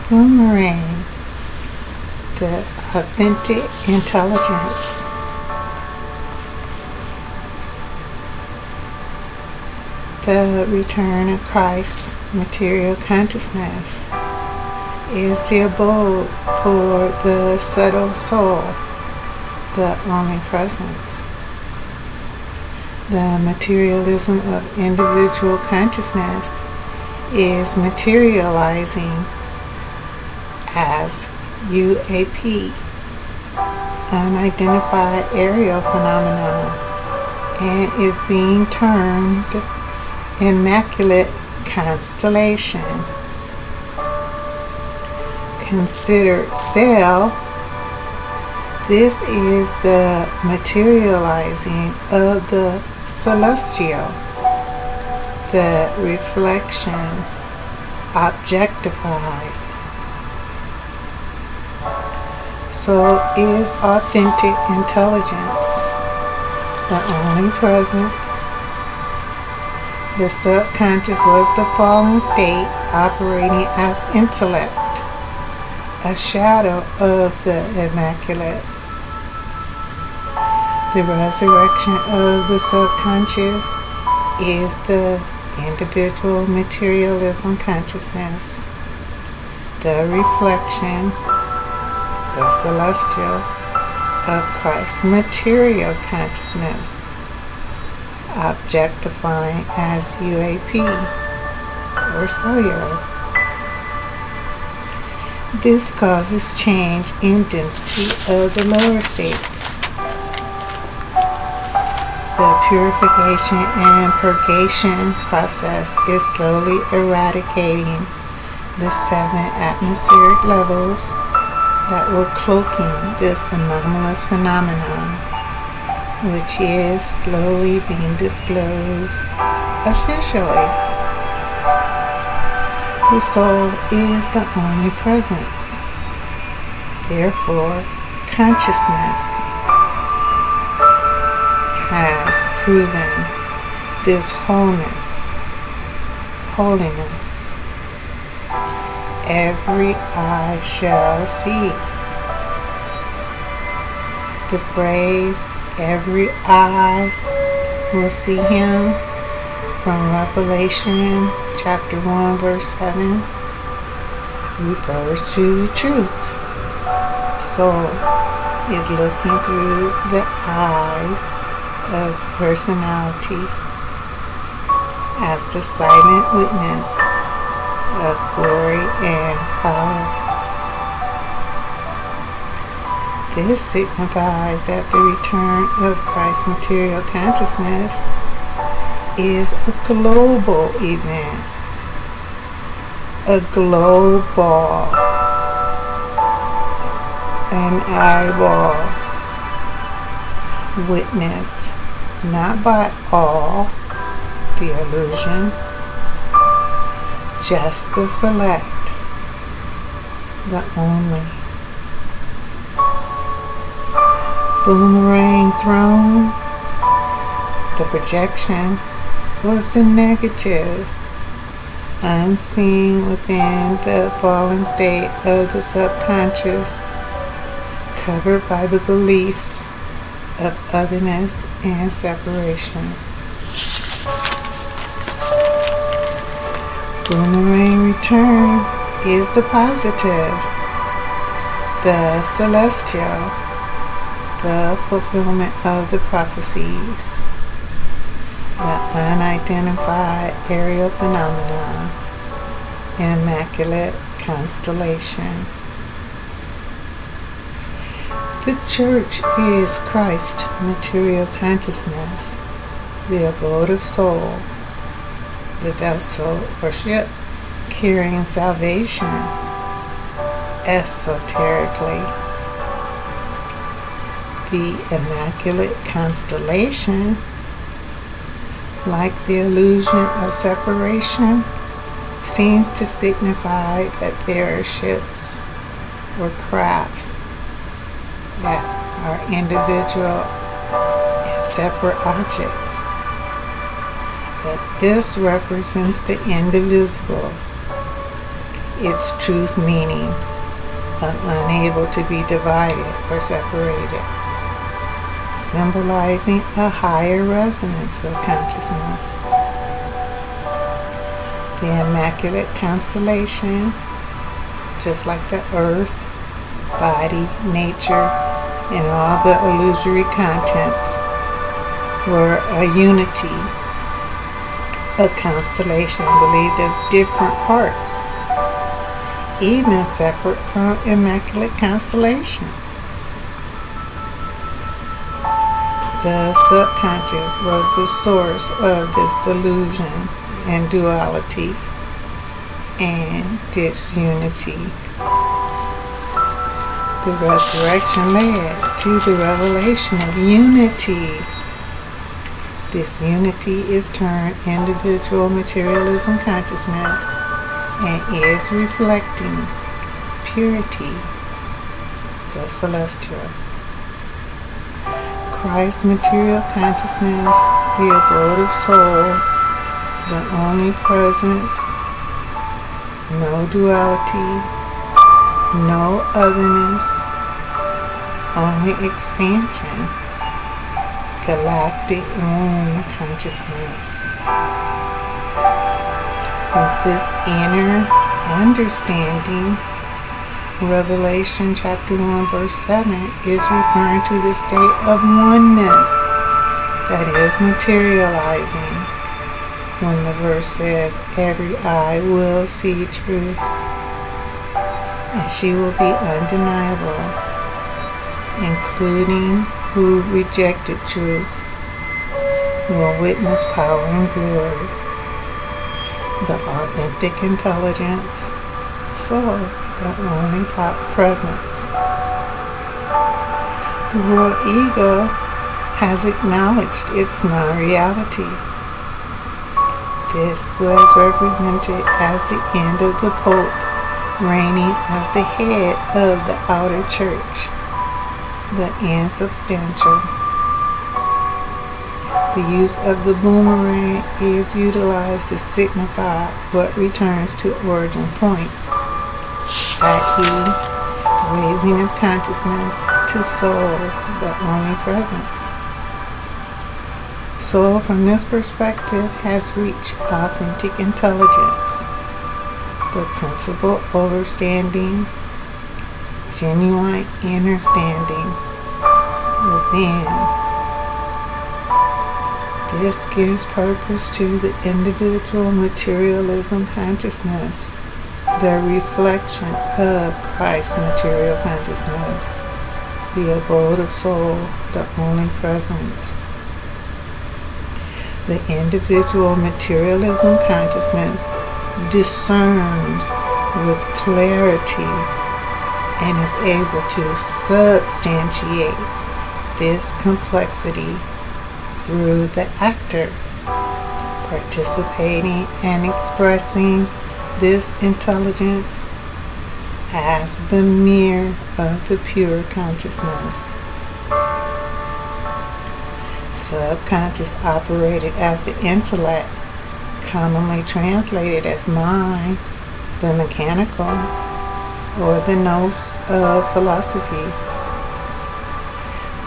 Boomerang, the authentic intelligence. The return of Christ's material consciousness is the abode for the subtle soul, the omnipresence. The materialism of individual consciousness is materializing as UAP, unidentified aerial phenomenon, and is being termed immaculate constellation. Considered self, this is the materializing of the celestial, the reflection, objectified. So is authentic intelligence, the only presence. The subconscious was the fallen state operating as intellect, a shadow of the immaculate. The resurrection of the subconscious is the individual materialism consciousness, the reflection, the celestial of Christ's material consciousness, objectifying as UAP or cellular. This causes change in density of the lower states. The purification and purgation process is slowly eradicating the 7 atmospheric levels that were cloaking this anomalous phenomenon, which is slowly being disclosed officially. The soul is the only presence. Therefore, consciousness has proven this holiness. Every eye shall see. The phrase, every eye will see him, from Revelation chapter 1 verse 7, refers to the truth. Soul is looking through the eyes of personality as the silent witness of glory and power. This signifies that the return of Christ's material consciousness is a global event, an eyeball witnessed not by all, the illusion, just the select, the only. Boomerang throne, the projection, was the negative, unseen within the fallen state of the subconscious, covered by the beliefs of otherness and separation. Boomerang return is the positive, the celestial, the fulfillment of the prophecies, the unidentified aerial phenomenon, immaculate constellation. The church is Christ's material consciousness, the abode of soul, the vessel or ship carrying salvation esoterically. The immaculate constellation, like the illusion of separation, seems to signify that there are ships or crafts that are individual and separate objects. But this represents the indivisible, its truth meaning of unable to be divided or separated, symbolizing a higher resonance of consciousness. The Immaculate Constellation, just like the earth, body, nature, and all the illusory contents, were a unity, a constellation believed as different parts, even separate from Immaculate Constellation. The subconscious was the source of this delusion and duality and disunity. The resurrection led to the revelation of unity. This unity is termed individual materialism consciousness and is reflecting purity, the celestial. Christ material consciousness, the abode of soul, the only presence, no duality, no otherness, only expansion, galactic womb consciousness. With this inner understanding, Revelation chapter 1 verse 7 is referring to the state of oneness that is materializing when the verse says, every eye will see truth, and she will be undeniable, including who rejected truth, will witness power and glory, the authentic intelligence, soul, the only presence. The world ego has acknowledged its non-reality. This was represented as the end of the Pope reigning as the head of the outer church, the insubstantial. The use of the boomerang is utilized to signify what returns to origin point, i.e., raising of consciousness to soul, the only presence. Soul, from this perspective, has reached authentic intelligence, the principal overstanding, genuine inner standing within. This gives purpose to the individual materialism consciousness, the reflection of Christ's material consciousness, the abode of soul, the only presence. The individual materialism consciousness discerns with clarity and is able to substantiate this complexity through the actor, participating and expressing this intelligence as the mirror of the pure consciousness. Subconscious operated as the intellect, commonly translated as mind, the mechanical, or the nous of philosophy.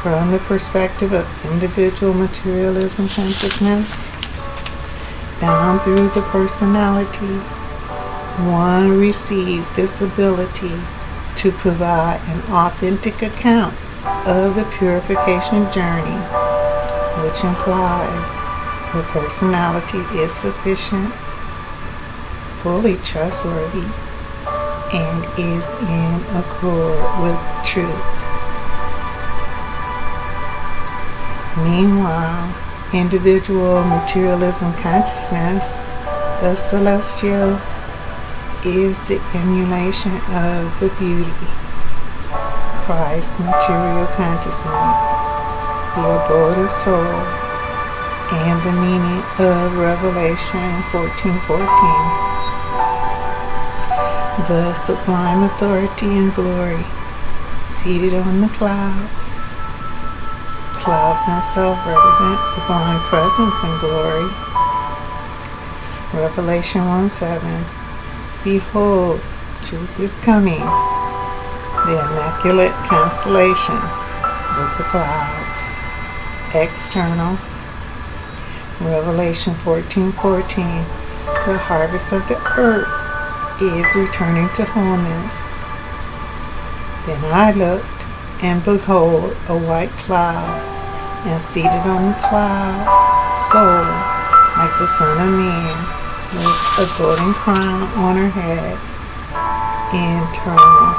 From the perspective of individual materialism consciousness, down through the personality, one receives this ability to provide an authentic account of the purification journey, which implies the personality is sufficient, fully trustworthy, and is in accord with truth. Meanwhile, individual materialism consciousness, the celestial, is the emulation of the beauty, Christ's material consciousness, the abode of soul, and the meaning of Revelation 14:14. The sublime authority and glory, seated on the clouds. Clouds themselves represent sublime presence and glory. Revelation 1:7. Behold, Truth is coming. The immaculate constellation with the clouds. External. Revelation 14:14. The harvest of the earth is returning to wholeness. Then I looked, and behold, a white cloud, and seated on the cloud, soul like the Son of Man, with a golden crown on her head. Internal.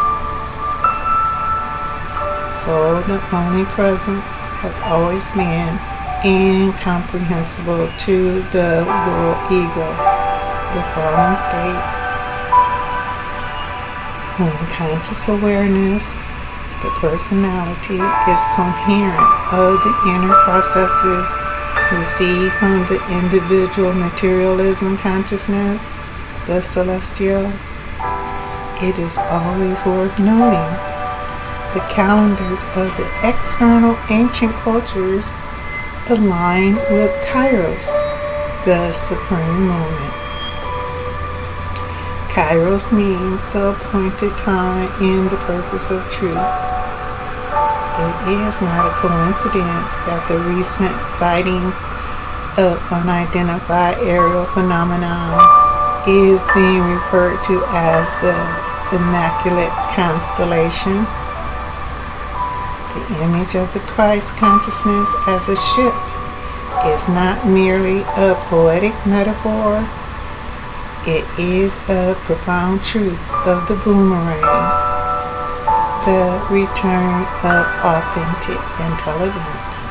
So the only presence has always been incomprehensible to the world ego, the fallen state. When conscious awareness, the personality, is coherent of the inner processes received from the individual materialism consciousness, the celestial, it is always worth noting the calendars of the external ancient cultures align with Kairos, the supreme moment. Kairos means the appointed time in the purpose of truth. It is not a coincidence that the recent sightings of unidentified aerial phenomenon is being referred to as the Immaculate Constellation. The image of the Christ consciousness as a ship is not merely a poetic metaphor. It is a profound truth of the Boomerang, the return of authentic intelligence.